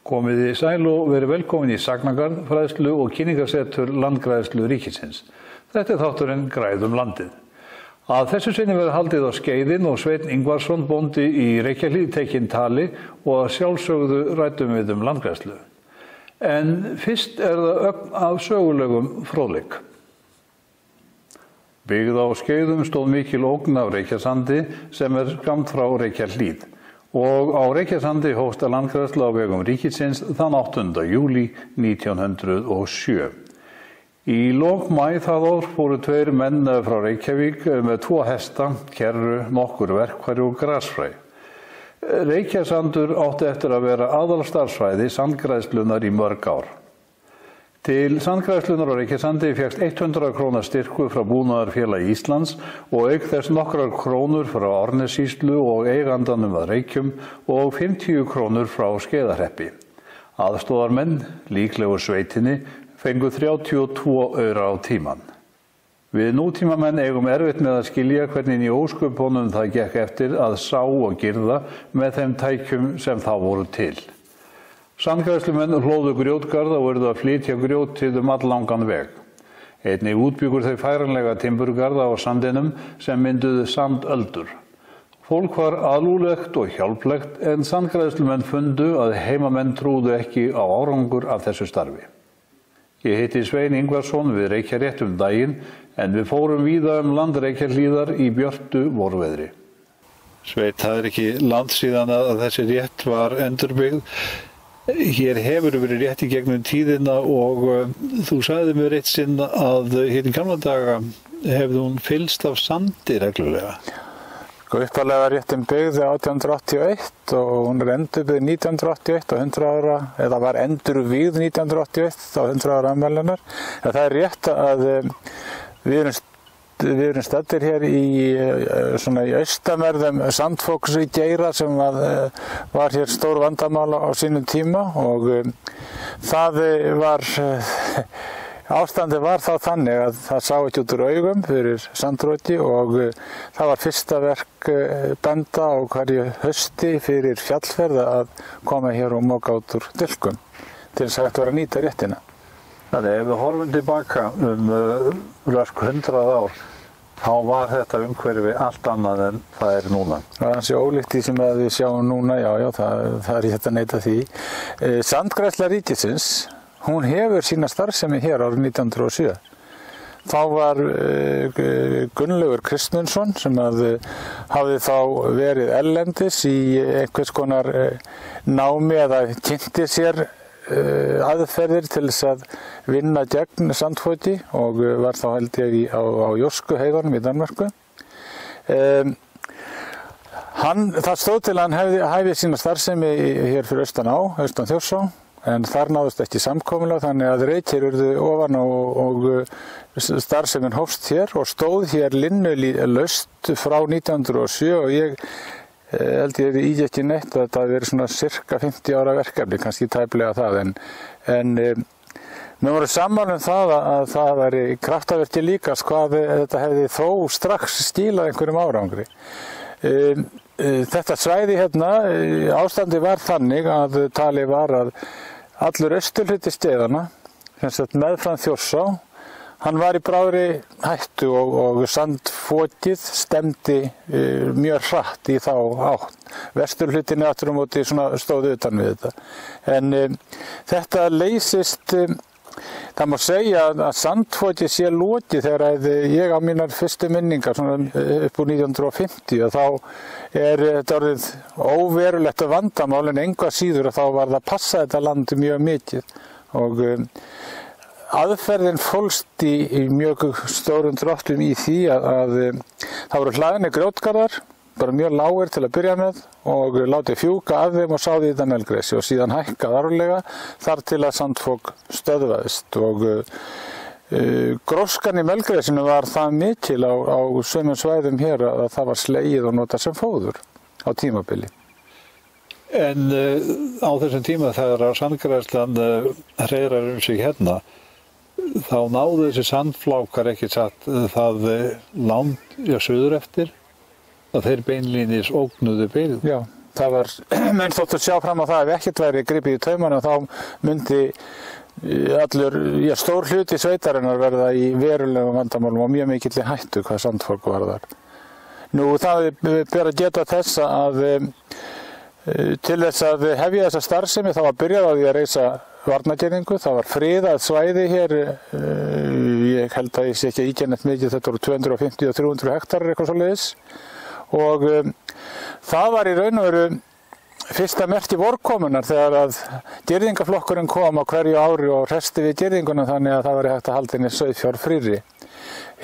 Komið þið sæl og verið velkomin í Sagnagarð, fræðslu og kynningarsetur Landgræðslu ríkisins. Þetta þátturinn Græðum landið. Að þessu sinni verður haldið á Skeiðin og Sveinn Ingvarsson bóndi í Reykjahlíð tekinn tali og að sjálfsögðu ræddum við landgræðslu. En fyrst það ögn af sögulegum fróðleik. Byggð á Skeiðum stóð mikil ógn af Reykjasandi sem skammt frá Reykjahlíð. Og á Reykjasandi hófst landgræðsla á vegum ríkisins þann 8. júlí 1907. Í lok maí það ár fóru 2 menn frá Reykjavík með 2 hesta, kerru, nokkur verkfæri og grasfræ. Reykjasandur átti eftir að vera aðalstarfsvæði sandgræðslunar í mörg ár. Til sandgræðslunar á Reykjasandi fékkst 100 króna styrkur frá Búnaðarfélagi Íslands og auk þess nokkrar krónur frá Árnessýslu og eigandanum að Reykjum og 50 krónur frá Skeiðarhreppi. Aðstoðarmenn, líklegu sveitinni, fengu 32 aura á tíman. Við nútímamenn eigum erfitt með að skilja hvernig í ósköpunum það gekk eftir að sá og girða með þeim tækjum sem þá voru til. Sandgræðslumenn hlóðu grjótgarða og urðu að flytja grjótið allangan veg. Einnig útbyggur þau færanlega timburgarða á sandinum sem mynduðu sandöldur. Fólk var alúlegt og hjálplegt en sandgræðslumenn fundu að heimamenn trúðu ekki á árangur af þessu starfi. Ég hitti Svein Ingvarsson við Reykjarétt daginn en við fórum víða land Reykjahlíðar í björtu vorveðri. Svein, það ekki land síðan að þessi rétt var endurbyggð. Hér hefur verið rétt í gegnum tíðina og þú sagði mér eitt sinn að hér í gamla daga hefði hún fyllst af sandi reglulega. Upphaflega var réttin byggð 1881 og hún endurbyggð 1981 á 100 ára, eða var endurvígð 1981 á 100 ára afmælinnar. Það er rétt að við erum staddir hér í austanverðum Sandfoss í Geira sem var hér stór vandamál á sínum tíma og það var ástandið var þá þannig að það sá ekki út úr augum fyrir sandróti og það var fyrsta verk bænda á hverju hausti fyrir fjallferð að koma hér og moka út úr dilkum til þess að þetta var að nýta réttina. Þannig ef við horfum tilbaka rösk 100 ár, þá var þetta umhverfi allt annað en það núna. Það er ansi ólíkt því sem við sjáum núna, já, það er ekki að neita því. Sandgræðsla ríkisins, hún hefur sína starfsemi hér árið 1907. Þá var Gunnlaugur Kristmundsson sem hafði þá verið erlendis í einhvers konar námi eða kynnti sér aðferðir til þess að vinna gegn sandfóti og var þá held ég á Joskuheiðunum í Danmörku. Það stóð til að hann hæfi sína starfsemi hér fyrir austan Þjórsá, en þar náðust ekki samkomulag þannig að reykir urðu ofan og starfsemin hófst hér og stóð hér linnulaust frá 1907 og ég held ég í ekki neitt að þetta hafi verið svona cirka 50 ára verkefni, kannski tæplega það, en við vorum saman það að það væri kraftaverki líka hvað þetta hefði þó strax skilað einhverjum árangri. Þetta svæði hérna, ástandi var þannig að talið var að allur austurhluti Skeiðanna, meðfram Þjórsá, hann var í bráðri hættu og sandfokið stemdi mjög hratt í þá átt. Vesturhlutinni aftur á móti stóð utan við þetta. En þetta leysist, það má segja að sandfokið sé lokið þegar ég á mínar fyrstu minningar upp úr 1950 og þá þetta orðið óverulegt vandamál en engu að síður að þá var það að passa þetta land mjög mikið og aðferðin fólst í mjög stórum dráttum í því að það voru hlaðinni grjótgarðar, bara mjög lágir til að byrja með og látið fjúka af þeim og sáði þetta melgresi og síðan hækkað árlega þar til að sandfok stöðvaðist og gróskan í melgresinu var það mikil á sumum svæðum hér að það var slegið og notað sem fóður á tímabili. En á þessum tíma þegar sandgræðslan hreiðrar sig hérna, þá náðu þessi sandflákar ekki satt það langt suður eftir að þeir beinlínis ógnuðu byggð. Já, það var, menn þóttu sjá fram á það ef ekkert væri gripið í taumana þá myndi allur, stór hluti sveitarinnar verða í verulegum vandamálum og mjög mikill hættu hvað sandfólk varðar. Nú það ber að geta þess að til þess að hefja þessa starfsemi þá var byrjað á því að reisa varnargirðingu, það var friðað svæði hér, ég held að ég sé ekki að íkja neitt mikið, þetta voru 250 og 300 hektarar eitthvað svoleiðis og það var í raun og veru fyrsta merki vorkomunar þegar að girðingaflokkurinn kom á hverju ári og hresti við girðinguna þannig að það var hægt að halda henni sauðfjárfrýrri.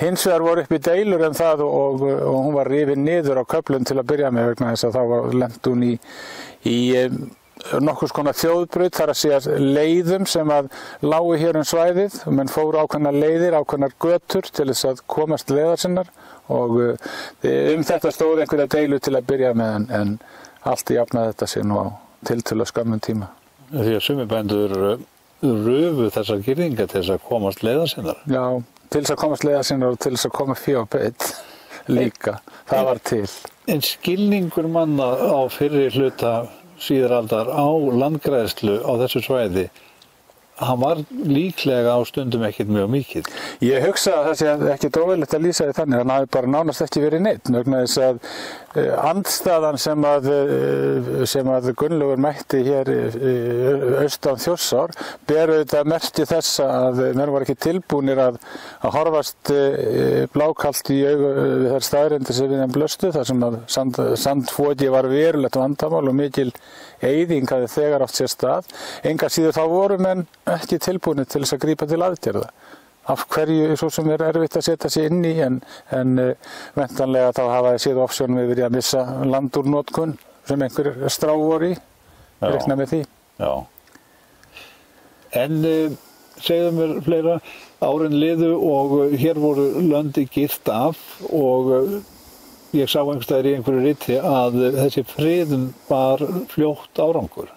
Hins vegar voru uppi deilur það og hún var rifin niður á köflum til að byrja með vegna þess að þá var lent hún í nokkurs konar þjóðbraut, þar að segja leiðum sem að lágu hér svæðið og menn fóru ákveðnar leiðir, ákveðnar götur til þess að komast leiðar sinnar og þetta stóð einhverja deilu til að byrja með en allt jafnaði þetta sig nú á tiltölulega skömmum tíma. Því að sumir bændur rufu þessar girðingar til þess að komast leiðar sinnar. Já, til þess að komast leiðar sinnar og til þess að koma fjö á beit líka, það var til. En skilningur manna á fyrri hluta síðaraldar á landgræðslu á þessu svæði, hann var líklega á stundum ekkert mjög mikið. Ég hugsa að það sé ekkert óeðlilegt að lýsa því þannig, hann hafi bara nánast ekki verið neitt, vegna þess að andstaðan sem að Gunnlaugur mætti hér austan Þjórsár ber auðvitað merki þess að menn var ekki tilbúnir að horfast blákalt í augu við þær staðreyndir sem við þeim blöstu, þar sem að sandfoki var verulegt vandamál og mikil eyðing hafði þegar átt sér stað. Enga síður þá voru menn ekki tilbúnir til þess að grípa til aðgerða. Af hverju svo sem erfitt að setja sig inn í en væntanlega þá hafa séð opsjónum við verið að missa land úr notkun sem einhver strá voru í, reikna með því. Já. En segðu mér fleira, árin liðu og hér voru löndi girt af og ég sá einhverstaðar í einhverju riti að þessi friðun bar fljótt árangur.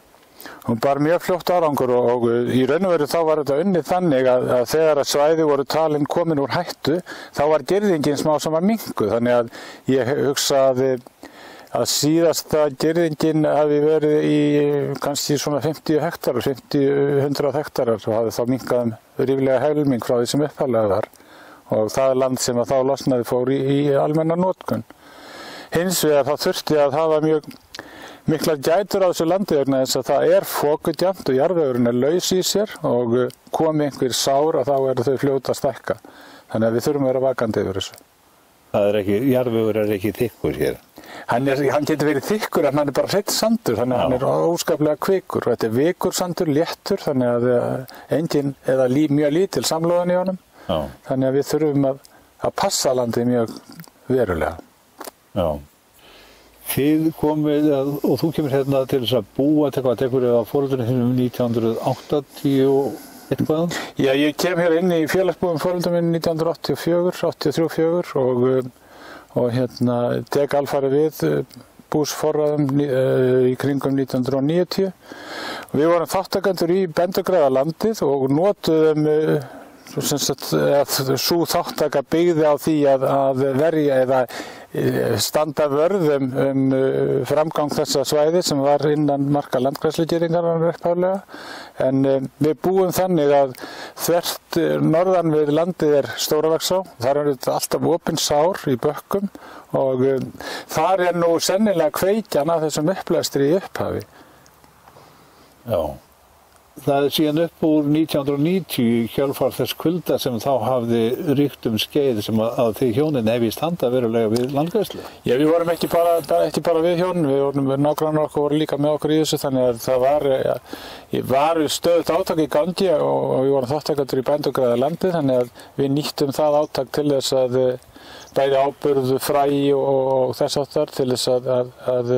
Hún bar mjög fljótt árangur og í raun og veru þá var þetta unnið þannig að þegar að svæði voru talin komin úr hættu þá var girðingin smá sem var minnkuð, þannig að ég hugsa að síðasta girðingin hafi verið í kannski svona 50 hektarar, 50-100 hektarar og hafi þá minnkað ríflega helming frá því sem upphaflega var og það er land sem að þá losnaði fór í almenna notkun. Hins vegar þá þurfti að hafa mjög miklar gætur á þessu landi vegna þess að það er fokudjamt og jarðvegurinn er laus í sér og komi einhver sár að þá eru þau fljóta að stækka. Þannig að við þurfum að vera vakandi yfir þessu. Jarðvegur er ekki þykkur hér? Hann getur verið þykkur en hann er bara hreitt sandur, þannig að hann er óskaplega kvikur. Þetta er vikur sandur, léttur, þannig að engin eða mjög lítil samlóðan í honum. Já. Þannig að við þurfum að passa landið mjög verulega. Já. Þið komið og þú kemur hérna til þess að búa til hvað tekur eða foreldrunum 1980 eitthvað? Já, ég kem hér inn í félagsbúðum foreldrum minn 1983 og hérna tek alfarið við búsforraðum í kringum 1990. Við vorum þáttakendur í bændugræðalandið og notuðum sú þáttaka byggði á því að verja eða standa vörðum framgang þessa svæði sem var innan marka landgræðslugirðingarinnar upphaflega. En við búum þannig að þvert norðan við landið er Stóra-Laxá. Þar er alltaf opin sár í bökkum og þar er nú sennilega kveikjan að þessum uppblæstri í upphafi. Já. Það er síðan upp úr 1990 í kjölfar þess kulda sem þá hafði ríkt skeið sem að þið hjónin hefði standa verulega við landgræðslu. Já, við vorum ekki bara við hjónin, við vorum nágrannar okkur voru líka með okkur í þessu, þannig að það var stöðugt átak í gangi og við vorum þáttakendur í bændugræðalandi, þannig að við nýttum það átak til þess að bæði áburð, fræ og þess áttar til þess að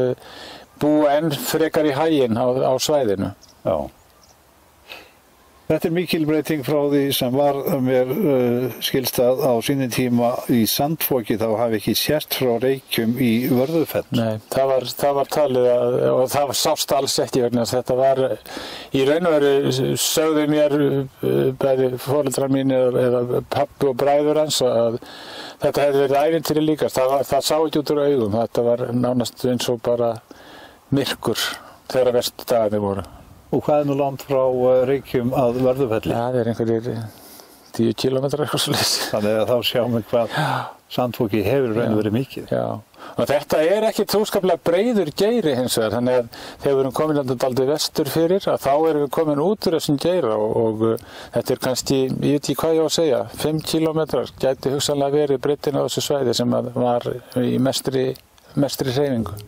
búa enn frekar í haginn á svæðinu. Já. Þetta mikil breyting frá því sem var mér skilst að á sínum tíma í Sandfoki þá hafi ekki sést frá Reykjum í Vörðufell. Nei, það var talið og það sást alls ekki vegna þess að þetta var í raun og veru sögðu mér bæði foreldrar mín eða pabbi og bræður hans að þetta hefði verið ævintýri líka. Það sá ekki út úr augum, þetta var nánast eins og bara myrkur þegar verstu dagarnir voru. Og hvað nú langt frá Reykjum að Vörðufelli? Ja, það einhverjir 10 kilometrar eitthvað svoleiðis. Þannig að þá sjáum við hvað Sandfoki hefur raun og verið mikið. Já, og þetta ekki trúskaplega breiður geiri hins vegar, þannig að þegar við erum komin dálítið vestur fyrir, að þá erum við komin út úr þessum geira og þetta kannski, ég veit ekki hvað ég á að segja, 5 kilometrar gæti hugsanlega verið breiddin á þessu svæði sem var í mestri hreyfingu.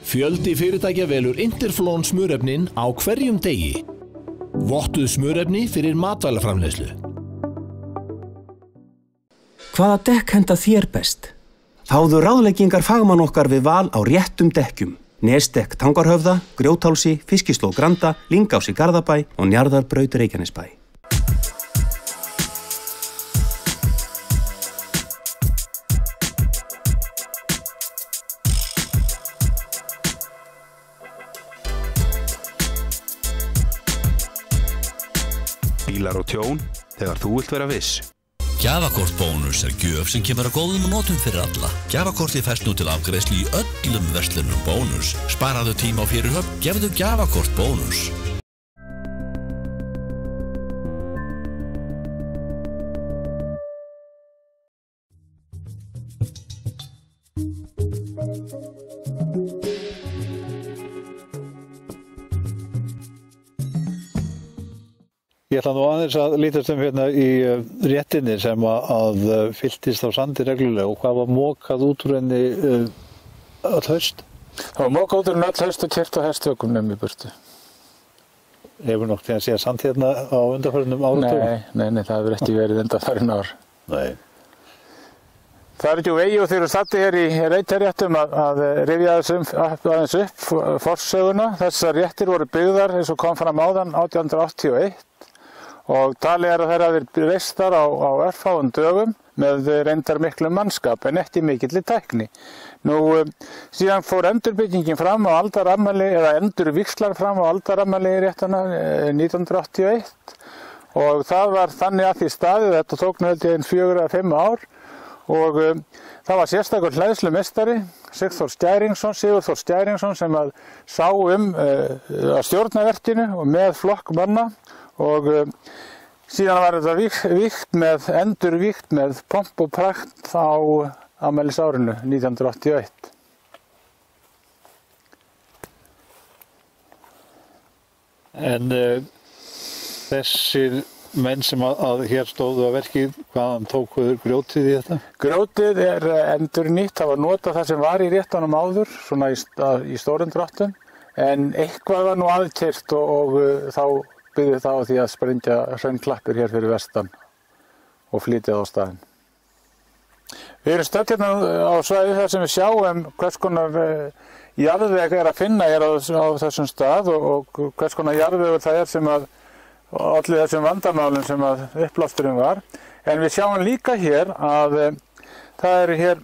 Fjöldi fyrirtækja velur Interflon smurefnin á hverjum degi. Vottuð smurefni fyrir matvælaframleiðslu. Hvaða dekk henta þér best? Fáðu ráðleggingar fagmann okkar við val á réttum dekkjum. Nesdekk Tangarhöfða, Grjóthálsi, Fiskislóð Granda, Lyngási Garðabæ og Njarðarbraut Reykjanesbæ. Bílar og tjón þegar þú vilt vera viss. Gjafakort bónus gjöf sem kemur að góðum notum fyrir alla. Gjafakortið fæst nú til afgreiðslu í öllum verslunum bónus. Sparaðu tíma á fyrirhöfn, gefðu gjafakort bónus. Ég ætla nú aðeins að lítast hérna í réttinni sem að fylltist á sandi reglulega og hvað var mokað út úr henni öll haust? Það var mokað út úr henni öll haust og keyrt á hestvökum í burtu. Hefur nokkuð að sé samt hérna á undanförnum áratugum? Nei, það hefur ekki verið undanfarin ár. Nei. Það ekki úr vegi og þeir eru staddir hér í Reykjaréttum að rifja aðeins upp forsöguna. Þessar réttir voru byggðar eins og kom fram áðan 1881. Og talið að þær hafi verið reistar á örfáum dögum með reyndar miklu mannskap en ekki mikilli tækni. Nú síðan fór endurbyggingin fram á aldarafmæli eða endurvíxlar fram á aldarafmæli réttana 1981 og það var þannig að því staðið þetta tók nú held ég 4 eða 5 ár og það var sérstakur hleðslumestari Sigurþór Stjæringsson sem að sá að stjórnaverkinu og með flokk manna og síðan var þetta endurvíkt með pomp og prakt á afmælisárinu 1981. En þessir menn sem að hér stóðu að verki, hvaðan tókuður grjótið í þetta? Grjótið endurnýtt, það var notað það sem var í réttanum áður, svona í stórum dráttum, en eitthvað var nú aðkeyrt og þá byggði það á því að sprengja hraunklappir hér fyrir vestan og flytja á staðinn. Við erum stödd hérna á svæði þar sem við sjáum hvers konar jarðveg að finna hér á þessum stað og hvers konar jarðvegur það sem að allir þessum vandamálum sem að uppblásturinn var. En við sjáum líka hér að það eru hér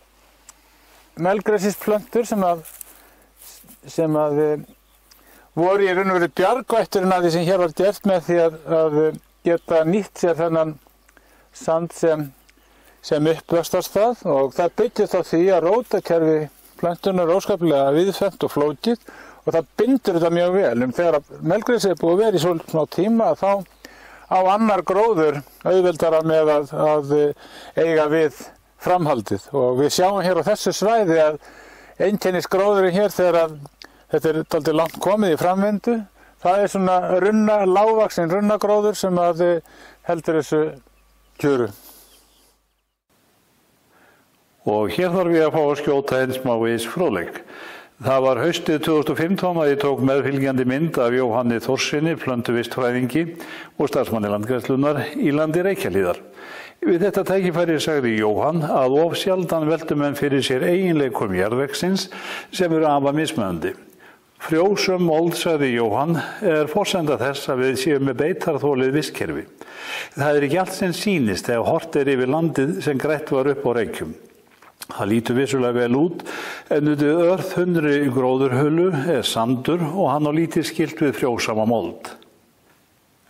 melgresisplöntur sem að voru í raun og veru bjargvætturinn af því sem hér var gert með því að geta nýtt sér þennan sand sem uppvaxtarstað og það byggist á því að rótakerfi plöntunar er óskaplega víðfeðmt og flókið og það bindur þetta mjög vel. Þegar melgresi er búið að vera í svona tíma þá á annar gróður auðveldara með að eiga við framhaldið og við sjáum hér á þessu svæði að einkennisgróðurinn hér þegar þetta er dálítið langt komið í framvindu. Það er svona lágvaxinn runnagróður sem að heldur þessu kjöru. Og hér þarf ég að fá að skjóta einn smávegis fróðleik. Það var haustið 2015 að ég tók meðfylgjandi mynd af Jóhanni Þórssyni, plöntuvistfræðingi og starfsmanni Landgræðslunnar í landi Reykjahlíðar. Við þetta tækifæri sagði Jóhann að of sjaldan veltu menn fyrir sér eiginleikum jarðvegsins sem eru afar mismunandi. Frjósöm mold, sagði Jóhann, forsenda þess að við séum með beitarþolið vistkerfi. Það ekki allt sem sýnist þegar horft yfir landið sem grætt var upp á Reykjum. Það lítur vissulega vel út, en undir örþunnri gróðurhulu sandur og hann á lítið skilt við frjósama mold.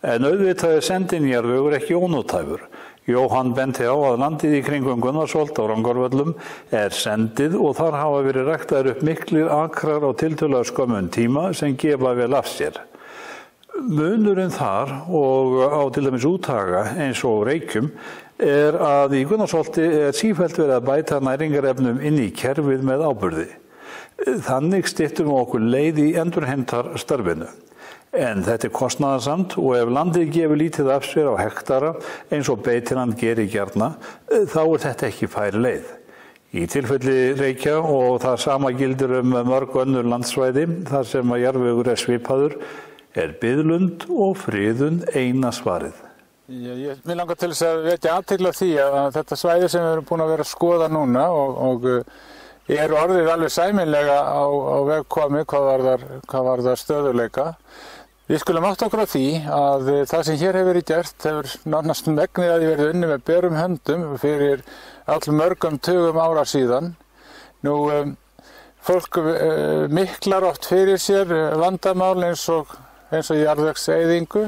En auðvitað sendinjarðvegur ekki ónótæfur. Jóhann benti á að landið í kringum Gunnarsholt á Rangárvöllum sendið og þar hafa verið ræktaðir upp miklir akrar á tiltölulega skömmun tíma sem gefa vel af sér. Munurinn þar og á til dæmis Úthaga eins og Reykjum að í Gunnarsholti sífellt verið að bæta næringarefnum inn í kerfið með áburði. Þannig styttum okkur leið í endurheimtarstarfinu. En þetta kostnaðarsamt og ef landið gefur lítið af sér á hektara eins og beitiland gerir gjarna, þá þetta ekki fær leið. Í tilfelli Reykja og það sama gildir mörg önnur landsvæði þar sem að jarðvegur svipaður biðlund og friðun eina svarið. Mér langar til þess að vekja athygli á því að þetta svæði sem við erum búin að vera að skoða núna og orðið alveg sæmilega á veg komið hvað varðar stöðuleika. Við skulum átta okkur á því að það sem hér hefur verið gert hefur nánast megnið að verið unnið með berum höndum fyrir allmörgum tugum ára síðan. Fólk miklar oft fyrir sér vandamál eins og jarðvegseyðingu,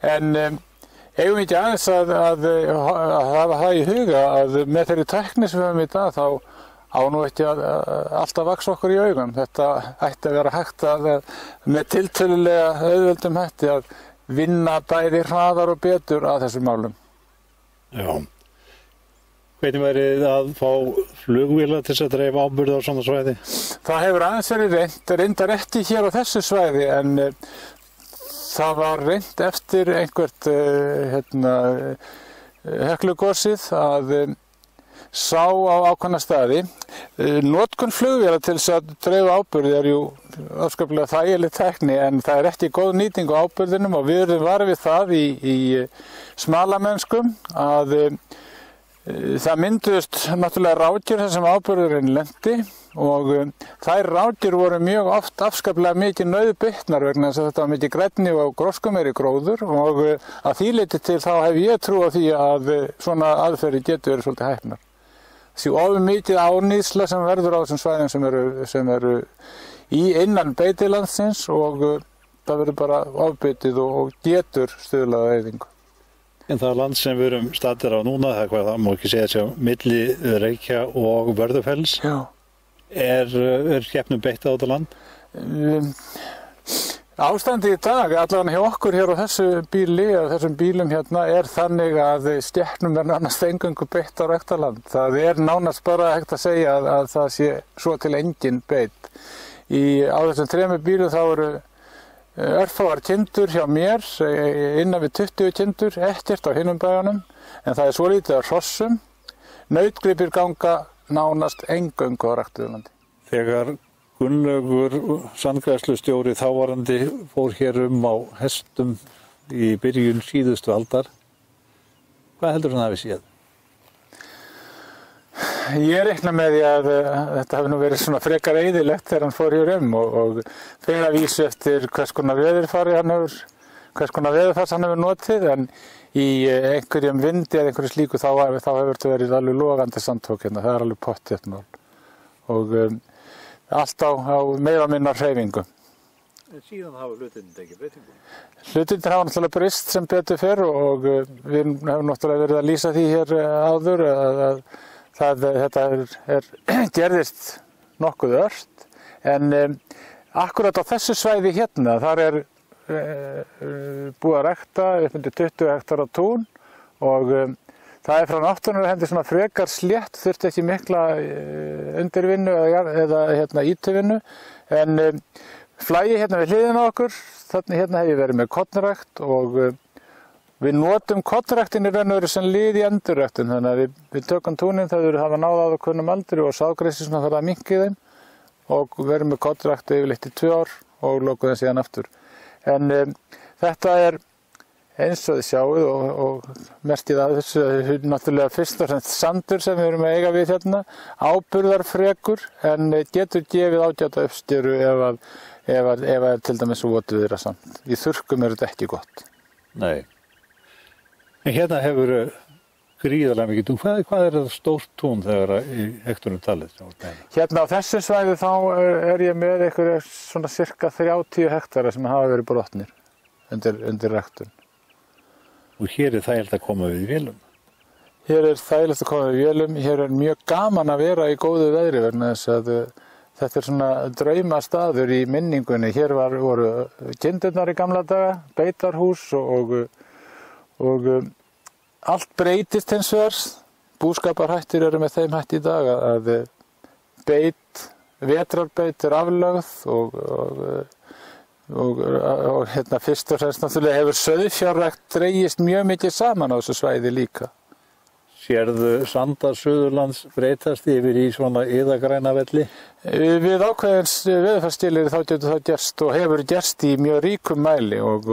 en eigum ekki aðeins að hafa það í huga að með þeirri tækni sem við höfum í dag þá á nú ekki að alltaf vaxa okkur í augum. Þetta ætti að vera hægt að með tiltölulega auðveldum hætti að vinna bæði hraðar og betur að þessum málum. Já. Hvernig verið að fá flugvéla til þess að dreifa áburð á svona svæði? Það hefur aðeins verið reyndar ekki hér á þessu svæði, en það var reynt eftir einhvert Heklugosið að sá á ákveðna staði. Notkun flugvéla til þess að dreifa áburði jú afskaplega þægileg tækni, en það ekki góð nýting á áburðinum og við erum varið við það í smalamennskum að það mynduðust náttúrulega rákir þar sem áburðurinn lenti og þær rákir voru mjög oft afskaplega mikið nauðbyttnar vegna þess að þetta var mikið grænni og gróskumeiri gróður og að því leyti til þá hef ég trú á því að svona aðferði getur verið svolítið hæpnar. Því of mikið ánýðsla sem verður á þessum svæðum sem eru innan beitilandsins og það verður bara ofbyttið og getur stuðlað að eyðingu. En það land sem við erum staddir á núna, það má ekki segja þessi á milli Reykja og Vörðufells. Já. Skepnum beitt á þetta land? Ástandið í dag, allavega hjá okkur hér á þessu bíli og þessum bílum hérna þannig að skepnum nánast eingöngu beitt á ræktarland. Það nánast bara hægt að segja að það sé svo til engin beitt. Á þessum 3 bílum þá eru örfáar kindur hjá mér, innan við 20 kindur, ekkert á hinum bæjunum, en það svolítið af hrossum. Nautgripir ganga nánast eingöngu á ræktuðu landi. Þegar Gunnlaugur sandgræðslustjóri þávarandi fór hér á hestum í byrjun síðustu aldar, hvað heldur hann hafi séð? Ég reikna með því að þetta hafi nú verið svona frekar eyðilegt þegar hann fór hér og þegar að vísu eftir hvers konar veðurfars hann hefur notið, en í einhverjum vindi eða einhverju slíku þá hefur þetta verið alveg logandi sandtók hérna, það alveg pottþétt mál og allt á meira og minna hreyfingu. Síðan hafa hlutirnir tekið breytingum? Hlutirnir hafa náttúrulega breyst sem betur fyrr og við hefum náttúrulega verið að lýsa því hér áður að þetta gerðist nokkuð ört, en akkurat á þessu svæði hérna, þar búið að rækta upp undir 20 hektar á tún og það frá náttúrunnar hendi svona frekar slétt, þurfti ekki mikla undirvinnu eða ítuvinnu, en flægi hérna við hliðina á okkur, þannig hérna hef ég verið með kornrækt og við notum kornræktin í raun og veru sem lið í endurræktun, þannig að við tökum túnin þegar við hafa náð að kunnum aldri og sáðgreiðsli svona þarf að minnka í þeim og verðum með kontrakti yfirleitt í 2 ár og lokuðum síðan aftur. En þetta eins og þið sjáuð og merkið að þessu náttúrulega fyrst og fremst sandur sem við erum að eiga við hérna, áburðarfrekur en getur gefið ágæta uppstýru ef til dæmis votuviðra samt. Í þurrkum þetta ekki gott. Nei. En hérna hefur gríðarlega mikið tún. Hvað þetta stórt tún þegar í hekturum talið? Hérna á þessu svæði þá ég með einhverja svona cirka 30 hektara sem hafa verið brotnir undir ræktun. Og hér þægilegt að koma við vélum? Hér þægilegt að koma við vélum. Hér mjög gaman að vera í góðu veðri vegna þess að þetta svona draumastaður í minningunni. Hér voru kindurnar í gamla daga, beitarhús og allt breytist hins vegar. Búskaparhættir eru með þeim hætti í dag að vetrarbeit aflögð og hérna fyrst og fremst náttúrulega hefur sauðfjárrækt dregist mjög mikið saman á þessu svæði líka. Sérðu sandar Suðurlands breytast yfir í svona iðagræna velli? Við ákveðins veðurfarsskilyrði þá getur það gerst og hefur gerst í mjög ríkum mæli og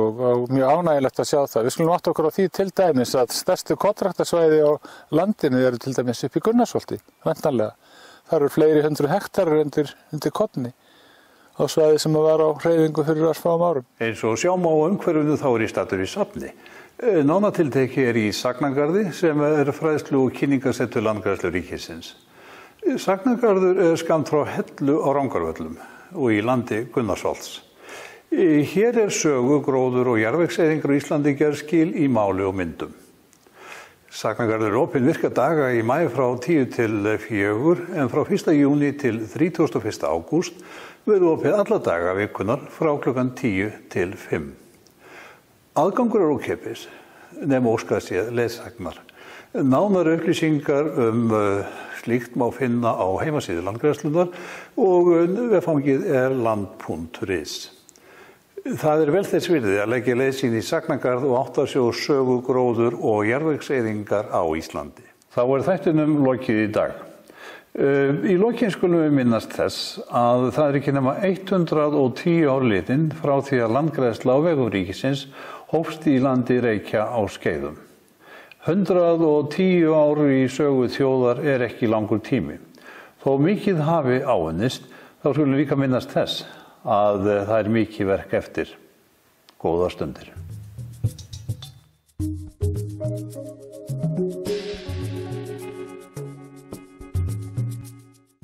mjög ánægilegt að sjá það. Við skulum átta okkur á því til dæmis að stærstu kontraktasvæði á landinu eru til dæmis upp í Gunnarsholti, væntanlega. Það eru fleiri 100 hektarar undir korni á svæði sem var á hreyfingu fyrir örfáum árum. Eins og sjá má á umhverfinu þá ég staddur í safni. Nánatilteki í Sagnagarði sem fræðslu- og kynningarsetur Landgræðslu ríkisins. Sagnagarður skammt frá Hellu á Rangárvöllum og í landi Gunnarsholts. Hér sögu, gróður og jarðvegseyðingar á Íslandi gerð skil í máli og myndum. Sagnagarður opinn virka daga í maí frá 10 til 4 en frá 1. júní til 31. ágúst verður opið alla daga vikunar frá klukkan 10 til 5. Aðgangur ókeypis nema óskað sé leiðsagnar. Nánari upplýsingar slíkt má finna á heimasíðu Landgræðslunnar og veffangið land.is. Það vel þess virði að leggja leið sín í Sagnagarð og átta sig á sögu, gróður og jarðvegseyðingar á Íslandi. Þá þættinum lokið í dag. Í lokin skulum við minnast þess að það ekki nema 110 ár liðin frá því að Landgræðsla á vegum ríkisins hófst í landi Reykja á Skeiðum. 110 ár í sögu þjóðar ekki langur tími. Þó mikið hafi áunnist, þá skulum líka minnast þess að það mikið verk eftir. Góðar stundir.